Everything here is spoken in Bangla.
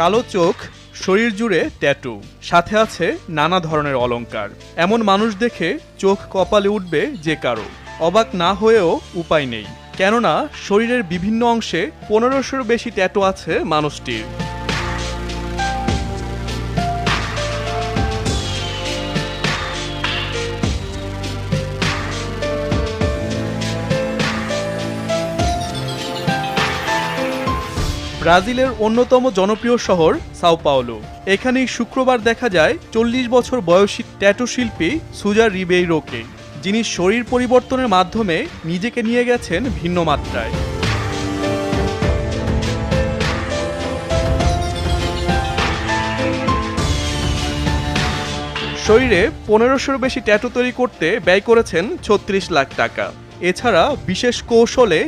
কালো চোখ, শরীর জুড়ে ট্যাটু, সাথে আছে নানা ধরনের অলংকার। এমন মানুষ দেখে চোখ কপালে উঠবে যে কারো। অবাক না হয়েও উপায় নেই, কেননা শরীরের বিভিন্ন অংশে 1500-র বেশি ট্যাটু আছে মানুষটির। ব্রাজিলের অন্যতম জনপ্রিয় শহর সাও পাওলো। এখানেই শুক্রবার দেখা যায় 40 বছর বয়সী ট্যাটু শিল্পী সুজা রিবেইরোকে, যিনি শরীর পরিবর্তনের মাধ্যমে নিজেকে নিয়ে গেছেন ভিন্ন মাত্রায়। শরীরে 1500-র বেশি ট্যাটু তৈরি করতে ব্যয় করেছেন 36 লাখ টাকা। এছাড়া বিশেষ কৌশলে